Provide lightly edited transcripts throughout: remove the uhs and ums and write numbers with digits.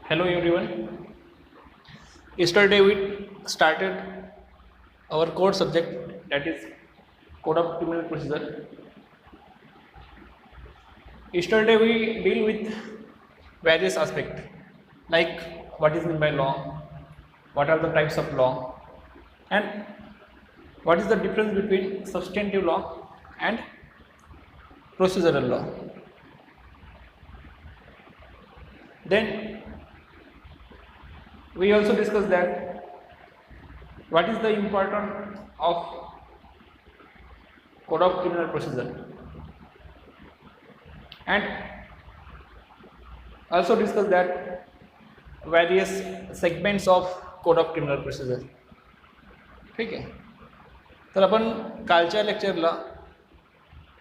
Hello everyone. Yesterday we started our core subject, that is Code of Criminal Procedure. Yesterday we deal with various aspects like what is meant by law, what are the types of law, and what is the difference between substantive law and procedural law. Then we also discussed that what is the importance of Code of Criminal Procedure, and also discussed that various segments of Code of Criminal Procedure. ठीक आहे. तर आपण कालच्या लेक्चरला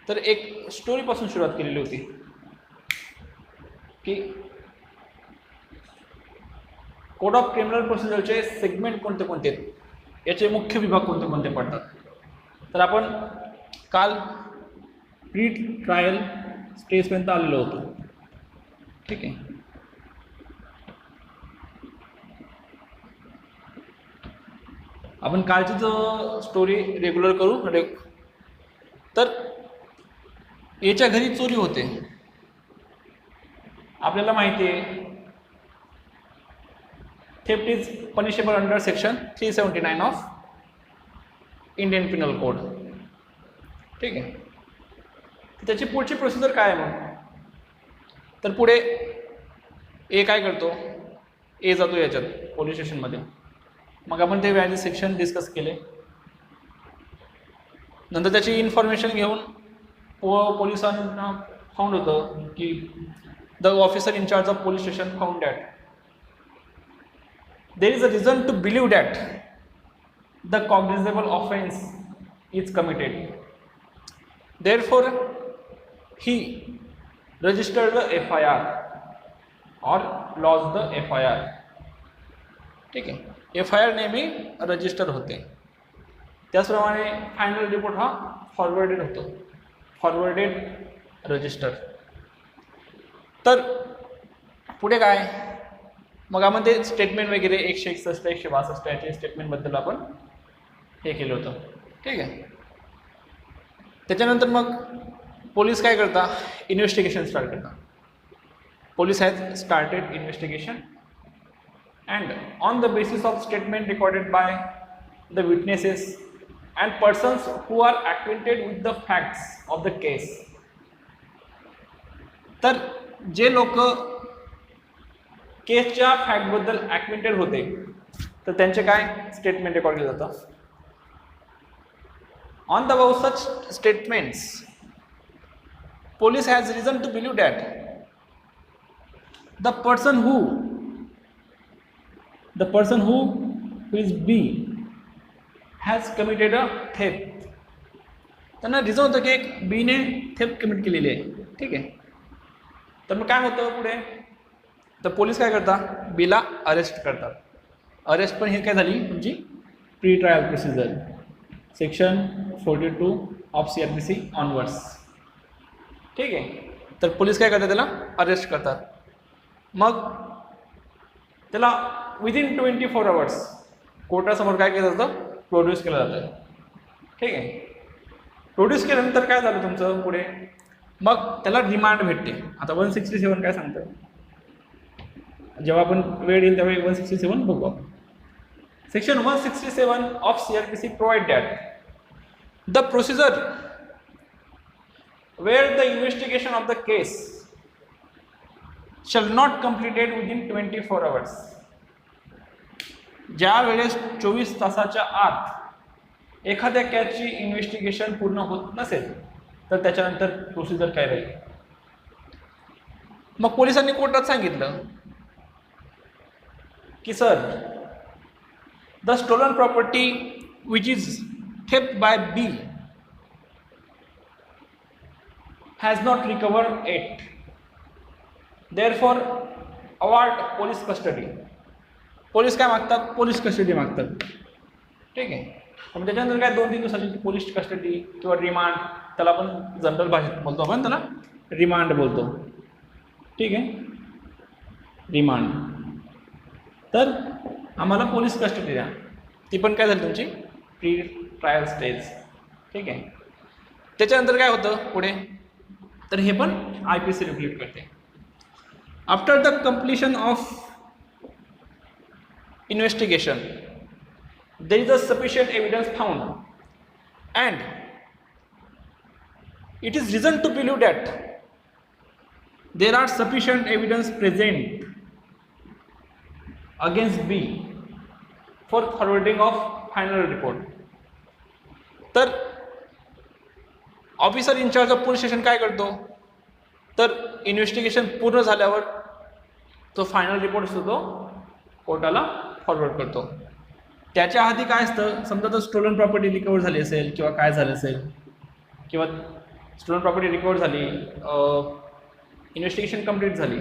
तर एक स्टोरीपासून सुरुवात केलेली होती की कोड ऑफ क्रिमिनल प्रोसिजरचे सेगमेंट कोणते कोणते आहेत, याचे मुख्य विभाग कोणते कोणते पडतात. तर आपण काल प्री ट्रायल स्टेजपर्यंत आलेलो होतो. ठीक आहे. आपण कालची जो स्टोरी रेग्युलर करू. तर याच्या घरी चोरी होते. आपल्याला माहिती आहे theft is punishable under section 379 of Indian Pinal code. ठीक आहे. त्याची पुढची प्रोसिजर काय आहे मग? तर पुढे ए काय करतो, ए जातो याच्यात पोलीस स्टेशनमध्ये. मग आपण ते व्याज सेक्शन डिस्कस केले. नंतर त्याची इन्फॉर्मेशन घेऊन पोलिसांना फाउंड होतं की the officer in charge of police station found that there is a reason to believe that the cognizable offense is committed. Therefore, he registered the FIR or lodged the FIR. ठीक आहे. FIR नेहमी register होते. त्याचप्रमाणे final report हा forwarded होतो, forwarded register. तर पुढे काय, मग आपण ते स्टेटमेंट वगैरे 161 162 याचे स्टेटमेंटबद्दल आपण हे केलं होतं. ठीक आहे. त्याच्यानंतर मग पोलीस काय करता, इन्व्हेस्टिगेशन स्टार्ट करता. Police has started investigation and on the basis of statement recorded by the witnesses and persons who are acquainted with the facts of the case. तर जे लोक केसच्या फॅक्टबद्दल ॲक्वेंटेड होते तर त्यांचे काय स्टेटमेंट रेकॉर्ड केलं जातं. On the above such statements police has reason to believe that the person who is B has committed a theft. त्यांना रिझन होतं की एक बीने थेफ्ट कमिट केलेली आहे. ठीक आहे. तर मग काय होतं पुढे, तर पोलीस काय करतात, बीला अरेस्ट करतात. अरेस्ट पण हे काय झाली तुमची pre trial procedure section 42 of CRPC onwards. ठीक आहे. तर पोलीस काय करतात, त्याला अरेस्ट करतात. मग त्याला विदिन 24 आवर्स कोर्टासमोर काय केलं जातं, प्रोड्यूस केलं जातं. ठीक आहे. प्रोड्यूस केल्यानंतर काय झालं तुमचं पुढे, मग त्याला रिमांड भेटते. आता 167 काय सांगतं, जेव्हा आपण वेळ येईल त्यावेळी 167 बघू. Section 167 of CRPC provide that the procedure where the investigation of the case shall not completed within 24 hours. ज्या वेळेस 24 तासाच्या आत एखाद्या केसची इन्व्हेस्टिगेशन पूर्ण होत नसेल तर त्याच्यानंतर प्रोसिजर काय राहील. मग पोलिसांनी कोर्टात सांगितलं की sir, the stolen property which is theft by B has not recovered yet. Therefore, award police custody. Police काय मागतात, पोलीस कस्टडी मागतात. ठीक आहे. पण त्याच्यानंतर काय 2-3 दिवसाची पोलीस कस्टडी किंवा रिमांड, त्याला आपण जनरल भाषेत बोलतो, आपण त्याला रिमांड बोलतो. ठीक आहे. रिमांड. तर आम्हाला पोलीस कस्टडी द्या, ती पण काय झाली तुमची प्री ट्रायल स्टेज. ठीक आहे. त्याच्यानंतर काय होतं पुढे, तर हे पण IPC रेग्युलेट करते. After the completion of investigation there is a sufficient evidence found and it is reason to believe that there are sufficient evidence present against B for forwarding of final report. तर officer in charge of police station काय करतो, तर investigation पूर्ण झाल्यावर तो final report असतो तो कोर्टाला फॉरवर्ड करतो. त्याच्या आधी काय असतं, समजा तर स्टोलन प्रॉपर्टी रिकवर झाली असेल किंवा काय झालं असेल, किंवा स्टोलन प्रॉपर्टी रिकवर झाली, इन्व्हेस्टिगेशन कंप्लीट झाली,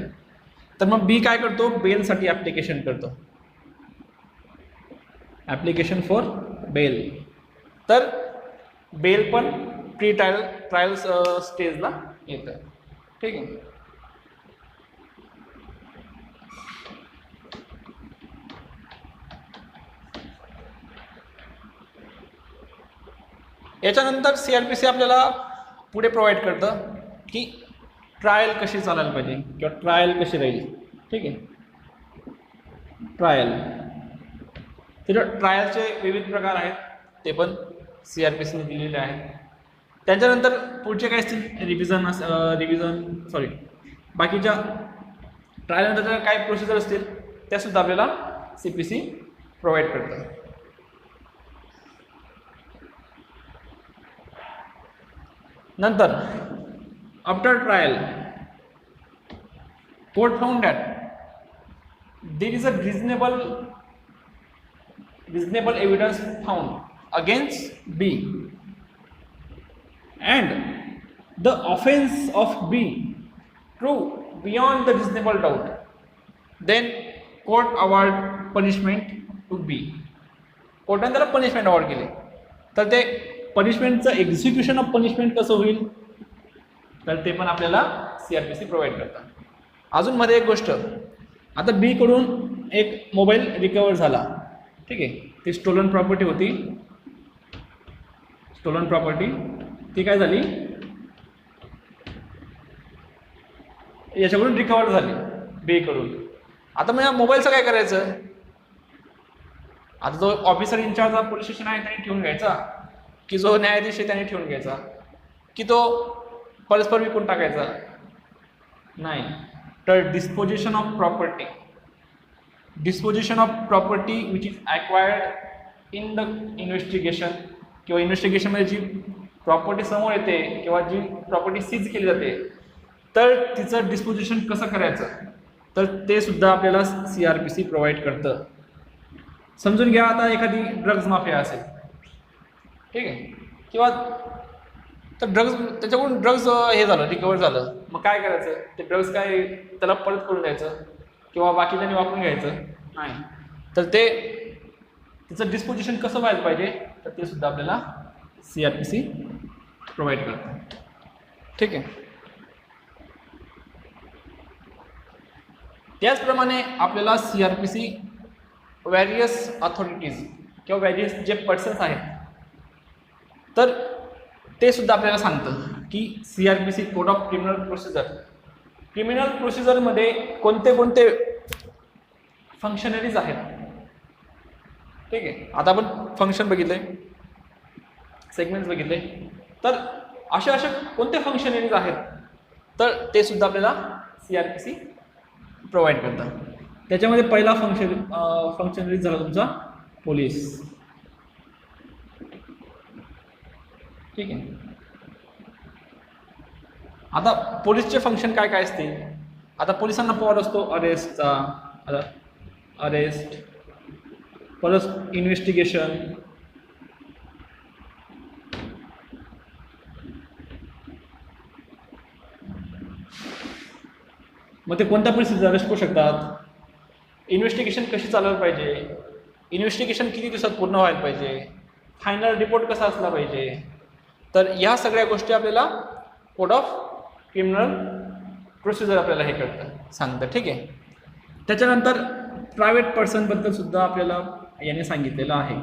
तर मग बी काय करतो, बेलसाठी ॲप्लिकेशन करतो, ॲप्लिकेशन फॉर बेल. तर बेल पण प्री ट्रायल स्टेजला येतं. ठीक आहे. याच्यानंतर CRPC आपल्याला पुढे प्रोव्हाइड करतं की ट्रायल कशी चालायला पाहिजे किंवा ट्रायल कशी राहील. ठीक आहे. ट्रायल, त्याच्या ट्रायलचे विविध प्रकार आहेत, ते पण CRPCने दिलेले आहेत. त्याच्यानंतर पुढचे काय असतील, बाकीच्या ट्रायलनंतर काय प्रोसिजर असतील त्यासुद्धा आपल्याला CPC प्रोव्हाइड करतं. नंतर after trial court found that there is a reasonable evidence found against B and the offense of B true beyond the reasonable doubt, then court award punishment to B. कोर्टाने त्याला punishment award केली, तर ते पनिशमेंटचं execution of punishment कसं होईल, तर ते पण आपल्याला CRPC प्रोव्हाइड करतात. अजून मध्ये एक गोष्ट, आता B कडून एक मोबाईल रिकवर झाला. ठीक आहे. ती स्टोलन प्रॉपर्टी होती, स्टोलन प्रॉपर्टी ती काय झाली, याच्याकडून रिकवर झाली B कडून. आता मग या मोबाईलचं काय करायचं, आता जो officer in charge of police station आहे त्याने ठेवून घ्यायचा, की जो न्यायाधीश आहे त्याने ठेवून घ्यायचा, की तो परस्पर विकून टाकायचा, नाही. तर disposition of property which is acquired in the investigation, किंवा इन्व्हेस्टिगेशनमध्ये जी प्रॉपर्टी समोर येते किंवा जी प्रॉपर्टी सीज केली जाते, तर तिचं डिस्पोजिशन कसं करायचं, तर ते सुद्धा आपल्याला CRPC प्रोव्हाइड करतं. समजून घ्या, आता एखादी ड्रग्ज माफिया असेल, ठीक आहे, किंवा तर त्याच्याकडून ड्रग्ज हे झालं, रिकवर झालं, मग काय करायचं, ते ड्रग्ज काय त्याला परत करून द्यायचं किंवा बाकीच्यांनी वापरून घ्यायचं, नाही. तर ते तिचं डिस्पोजिशन कसं व्हायला पाहिजे, तर ते सुद्धा आपल्याला CRPC प्रोव्हाइड करतं. ठीक आहे. त्याचप्रमाणे आपल्याला CRPC व्हॅरियस अथॉरिटीज किंवा व्हॅरियस जे पर्सन्स आहेत, तर ते सुद्धा आपल्याला सांगतं की CRPC कोड ऑफ क्रिमिनल प्रोसिजरमध्ये कोणते कोणते फंक्शनरीज आहेत. ठीक आहे. आता आपण फंक्शन बघितले, सेगमेंट्स बघितले, तर अशा कोणते फंक्शनरीज आहेत, तर ते सुद्धा आपल्याला CRPC प्रोव्हाइड करतात. त्याच्यामध्ये पहिला फंक्शनरीज झाला तुमचा पोलीस. ठीक आहे. आता पोलीसचे फंक्शन काय काय असते, आता पोलिसांना पॉवर असतो अरेस्टचा, अरेस्ट, परत इन्व्हेस्टिगेशन, मग ते कोणत्या परिस्थितीत अरेस्ट करू शकतात, इन्व्हेस्टिगेशन कशी चालवायला पाहिजे, इन्व्हेस्टिगेशन किती दिवसात पूर्ण व्हायला पाहिजे, फायनल रिपोर्ट कसा असला पाहिजे, तर ह्या सगळ्या गोष्टी आपल्याला कोड ऑफ क्रिमिनल प्रोसिजर आपल्याला हे करतं, सांगतं. ठीक आहे. त्याच्यानंतर प्रायव्हेट पर्सन बद्दल सुद्धा आपल्याला याने सांगितलेलं आहे.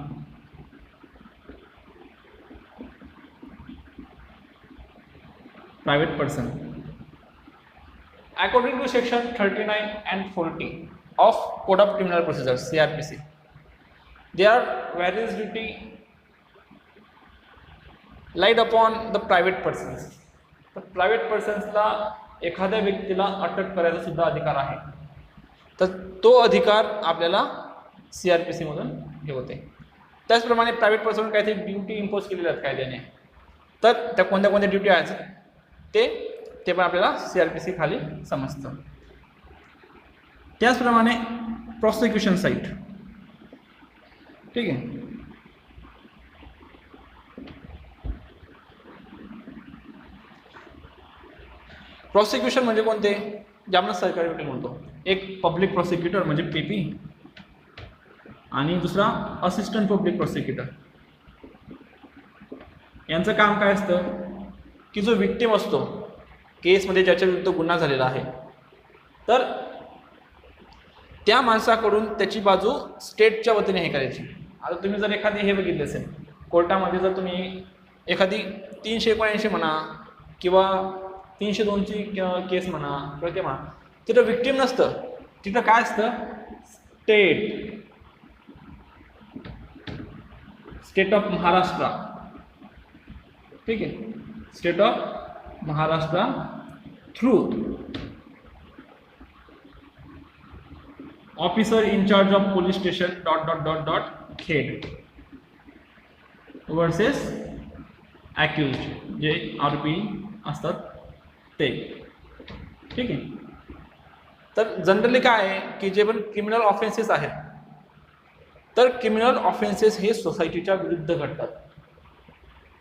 Private person according to section 39 and 40 of Code of Criminal Procedure CRPC, there are various duty laid upon the private persons. तर प्रायव्हेट पर्सन्सला एखाद्या व्यक्तीला अटक करायचा सुद्धा अधिकार आहे. तर तो अधिकार आपल्याला CRPC मधून हे होते. त्याचप्रमाणे प्रायव्हेट पर्सन काहीतरी ड्युटी इम्पोज केलेल्या आहेत कायद्याने, तर त्या कोणत्या कोणत्या ड्युटी आहेत ते पण आपल्याला CRPC खाली समजतं. त्याचप्रमाणे प्रॉसिक्युशन साईट, ठीक आहे. प्रॉसिक्युशन म्हणजे कोणते, जे आपण सरकारी वकील म्हणतो. एक पब्लिक प्रॉसिक्युटर म्हणजे PP आणि दुसरा असिस्टंट पब्लिक प्रॉसिक्युटर. यांचं काम काय असतं की जो विक्टिम असतो केसमध्ये, ज्याच्या विरुद्ध गुन्हा झालेला आहे, तर त्या माणसाकडून त्याची बाजू स्टेटच्या वतीने हे करायची. आता तुम्ही जर एखादी हे बघितले असेल कोर्टामध्ये, जर तुम्ही एखादी 379 म्हणा किंवा 302ची केस म्हणा किंवा ते म्हणा, तिथं विक्टिम नसतं, तिथं काय असतं, स्टेट ऑफ महाराष्ट्र, ठीक आहे, state of Maharashtra through officer in charge of police station ... Khed versus accused, जे आरोपी असतात ते, ठीक आहे. तर जनरली काय आहे की जे पण क्रिमिनल ऑफेन्सेस आहेत, तर क्रिमिनल ऑफेन्सेस हे सोसायटीच्या विरुद्ध घडतात.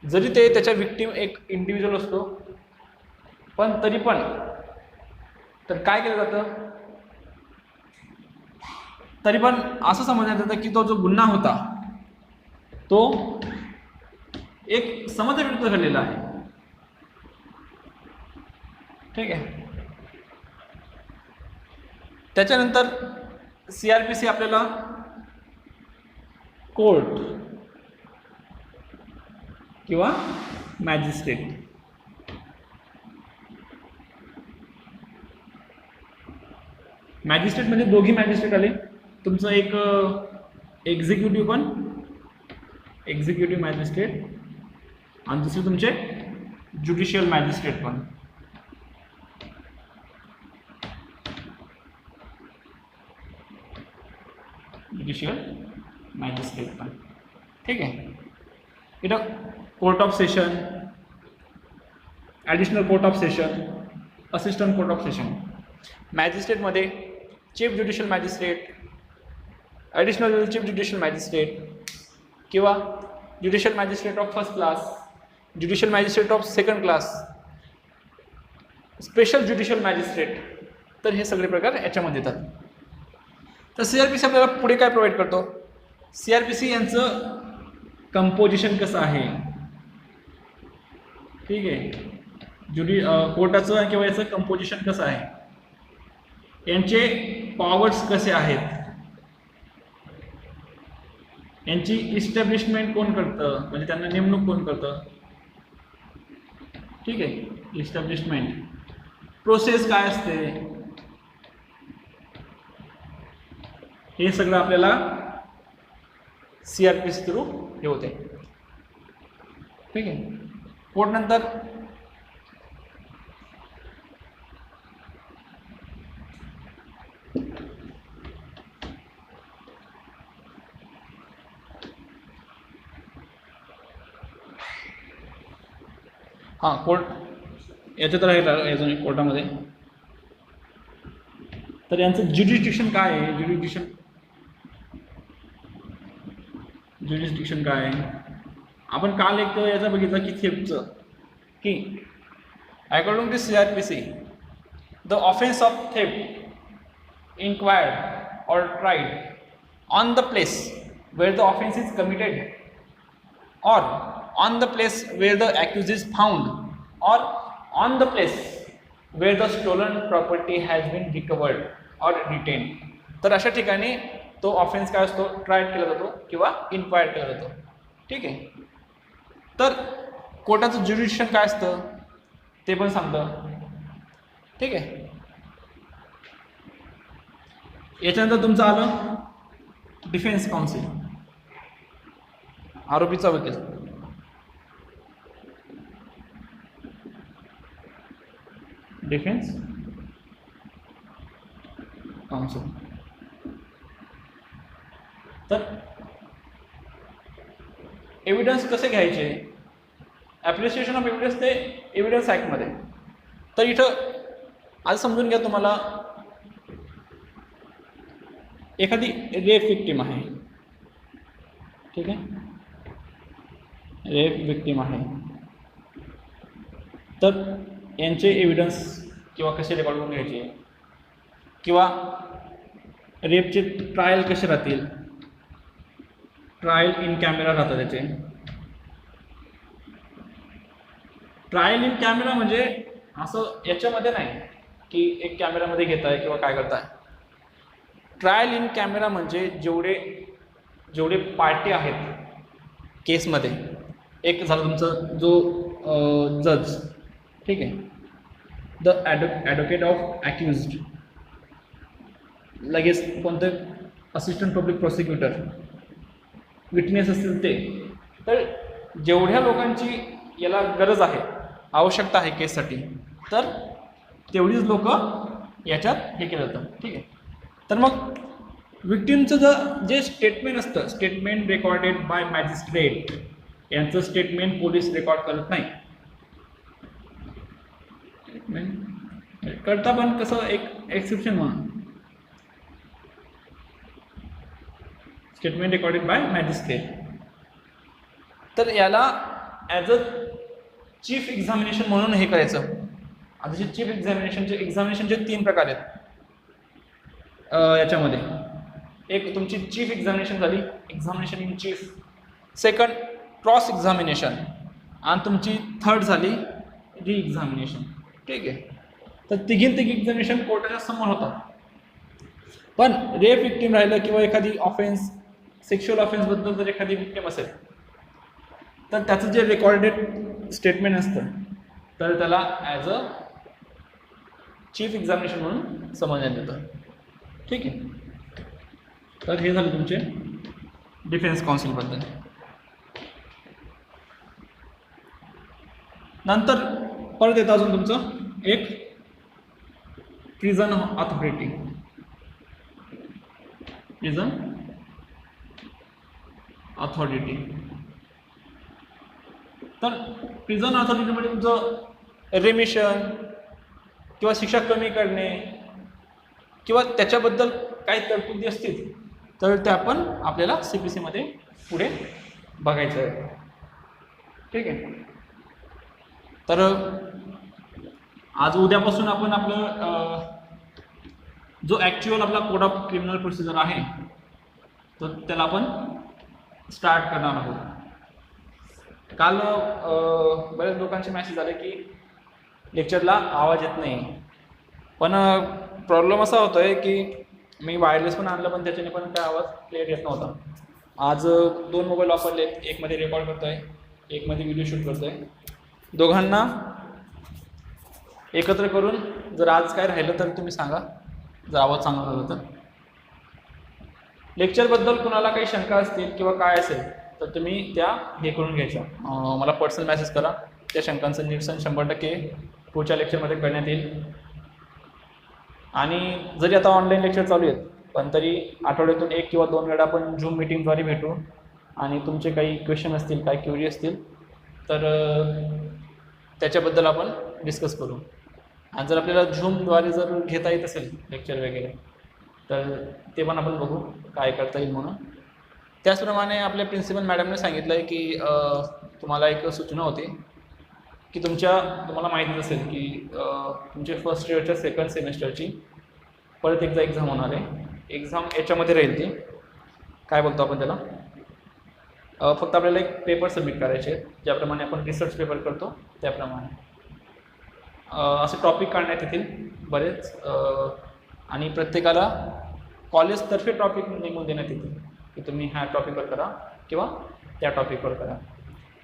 जरी ते त्याच्या विक्टिम एक इंडिव्हिज्युअल असतो, पण तरी पण तर काय केलं जातं, तरी पण असं समजण्यात येतं की तो जो गुन्हा होता तो एक समाजाविरुद्ध घडलेला आहे, ठीक आहे. त्याच्यानंतर CRPC आपल्याला कोर्ट किंवा मॅजिस्ट्रेट, मॅजिस्ट्रेट म्हणजे दोघी मॅजिस्ट्रेट आले. तुमचं एक एक्झिक्युटिव्ह मॅजिस्ट्रेट आणि दुसरे तुमचे ज्युडिशियल मॅजिस्ट्रेट पण. ठीक आहे. इथं court of session, additional court of session, assistant court of session. मॅजिस्ट्रेटमध्ये chief judicial magistrate, additional chief judicial magistrate किंवा judicial magistrate of first class, judicial magistrate of second class, special judicial magistrate. तर हे सगळे प्रकार याच्यामध्ये येतात. तर CRPC आपल्याला पुढे काय प्रोव्हाइड करतो, CRPC यांचं कंपोजिशन कसं आहे, ठीक आहे. कोर्टाचं किंवा याचं कंपोजिशन कसं आहे, यांचे पॉवर्स कसे आहेत, यांची इस्टॅब्लिशमेंट कोण करतं, म्हणजे त्यांना नेमणूक कोण करतं, ठीक आहे. इस्टॅब्लिशमेंट प्रोसेस काय असते, हे सगळं आपल्याला CRPC थ्रू हे होते, ठीक आहे. कोर्ट नंतर कोर्ट याच्यात राहील अजून कोर्टामध्ये. तर यांचं ज्युरिस्डिक्शन काय आहे, ज्युरिस्डिक्शन काय आहे. आपण काल एक याचं बघितलं की थेफ्टचं, की according to CRPC the offence of theft inquired or tried on the place where the offense is committed, or on the place where the accused is found, or on the place where the stolen property has been recovered or retained. तर अशा ठिकाणी तो offence काय असतो, trial केला जातो किंवा inquire केला जातो. ठीक आहे. तर कोर्टाचं ज्युरिडिक्शन काय असतं ते पण सांगतं. ठीक आहे. याच्यानंतर तुमचं आलं डिफेन्स काउन्सिल, आरोपीचा वकील. Defence council. तर एव्हिडन्स कसे घ्यायचे, ॲप्रिसिएशन ऑफ एव्हिडन्स ते एव्हिडन्स ॲक्टमध्ये. तर इथं आज समजून घ्या, तुम्हाला एखादी रेप विक्टीम आहे. ठीक आहे. रेप विक्टीम आहे, तर यांचे एव्हिडन्स किंवा कसे रेकॉर्ड करून घ्यायचे, किंवा रेपचे ट्रायल कसे राहतील, ट्रायल इन कॅमेरा राहतात त्याचे. ट्रायल इन कॅमेरा म्हणजे असं याच्यामध्ये नाही की एक कॅमेरामध्ये घेताय किंवा काय करताय. ट्रायल इन कॅमेरा म्हणजे जेवढे पार्टी आहेत केसमध्ये, एक झालं तुमचं जो जज. ठीक आहे. द ॲडव्होकेट ऑफ ॲक्युज्ड, लगेच कोणतं असिस्टंट पब्लिक प्रॉसिक्युटर, विटनेस असतील ते. तर जेवढ्या लोकांची याला गरज आहे, आवश्यकता आहे केससाठी, तर तेवढीच लोक याच्यात हे केलं जातं. ठीक आहे. तर मग विक्टिमचं जे स्टेटमेंट असतं, स्टेटमेंट रेकॉर्डेड बाय मॅजिस्ट्रेट, यांचं स्टेटमेंट पोलीस रेकॉर्ड करत नाही. करता पण कसं एक एक्सेप्शन म्हणून, स्टेटमेंट रेकॉर्डेड बाय मॅजिस्ट्रेट. तर याला ॲज अ चीफ एक्झामिनेशन म्हणून हे करायचं. आता जे चीफ एक्झामिनेशनचे 3 प्रकार आहेत याच्यामध्ये. एक तुमची चीफ एक्झामिनेशन झाली, examination in chief. Second cross examination, आणि तुमची थर्ड झाली री एक्झामिनेशन. ठीक आहे. तर तिघी एक्झामिनेशन कोर्टाच्या समोर होतात. पण रेप विक्टीम राहिलं किंवा एखादी ऑफेन्स, सेक्शुअल ऑफेन्सबद्दल जर एखादी विक्टीम असेल, तर त्याचं जे रेकॉर्डेड स्टेटमेंट असतं, तर त्याला ॲज अ चीफ एक्झामिनेशन म्हणून समजण्यात येतं. ठीक आहे. तर हे झालं तुमचे डिफेन्स काउन्सिलबद्दल. नंतर परत येतं अजून तुमचं एक प्रिझन ऑथॉरिटी. Prison authority. तर प्रिझन ऑथॉरिटीमध्ये तुमचं रेमिशन किंवा शिक्षा कमी करणे किंवा त्याच्याबद्दल काही तरतुदी असतील, तर त्या पण आपल्याला CPC मध्ये पुढे बघायचं आहे. ठीक आहे. तर आज उद्यापासून आपण आपलं जो ॲक्च्युअल आपला कोड ऑफ क्रिमिनल प्रोसिजर आहे, तर त्याला आपण स्टार्ट करणार आहोत. काल बऱ्याच लोकांचे मेसेज आले की लेक्चरला आवाज येत नाही. पण प्रॉब्लेम असा होतो आहे की मी वायरलेस पण आणलं, पण त्याच्याने पण काय आवाज क्लिअर येत नव्हता. आज 2 मोबाईल वापरले, एकमध्ये रेकॉर्ड करतो आहे, एकमध्ये व्हिडिओ शूट करतो आहे. दोघांना एकत्र करून जर आज काय राहिलं तर तुम्ही सांगा, जर आवाज चांगला झाला तर. लेक्चरबद्दल कुणाला काही शंका असतील किंवा काय असेल, तर तुम्ही त्या हे करून घ्यायच्या, मला पर्सनल मेसेज करा. त्या शंकांचं निरसन 100% पुढच्या लेक्चरमध्ये करण्यात येईल. आणि जरी आता ऑनलाईन लेक्चर चालू आहेत, पण तरी आठवड्यातून 1 किंवा 2 वेळा आपण झूम मीटिंगद्वारे भेटू, आणि तुमचे काही क्वेश्चन असतील, काही क्युरी असतील, तर त्याच्याबद्दल आपण डिस्कस करू. आणि जर आपल्याला झूमद्वारे जर घेता येत असेल लेक्चर वगैरे, तर ते पण आपण बघू काय करता येईल म्हणून. त्याचप्रमाणे आपल्या प्रिन्सिपल मॅडमने सांगितलं आहे की तुम्हाला एक सूचना होती की तुम्हाला माहितीच असेल की तुमच्या फर्स्ट इयरच्या सेकंड सेमिस्टरची परत एकदा एक्झाम होणार आहे. एक्झाम याच्यामध्ये राहील ती, काय बोलतो आपण त्याला, फक्त आपल्याला एक पेपर सबमिट करायचे आहेत, ज्याप्रमाणे आपण रिसर्च पेपर करतो त्याप्रमाणे. असे टॉपिक काढण्यात येतील बरेच, आणि प्रत्येकाला कॉलेजतर्फे टॉपिक नेमून देण्यात येते की तुम्ही ह्या टॉपिकवर करा किंवा त्या टॉपिकवर करा.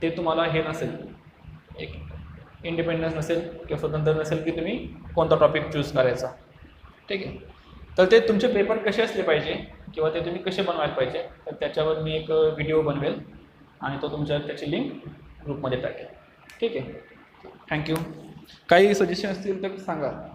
ते तुम्हाला हे नसेल, एक इंडिपेंडन्स नसेल किंवा स्वतंत्र नसेल की तुम्ही कोणता टॉपिक चूज करायचा. ठीक आहे. तर ते तुमचे पेपर कसे असले पाहिजे किंवा ते तुम्ही कसे बनवायला पाहिजे तर त्याच्यावर मी एक व्हिडिओ बनवेल आणि तो त्याची लिंक ग्रुपमध्ये टाकेल. ठीक आहे. थँक्यू. काही सजेशन असतील तर सांगा.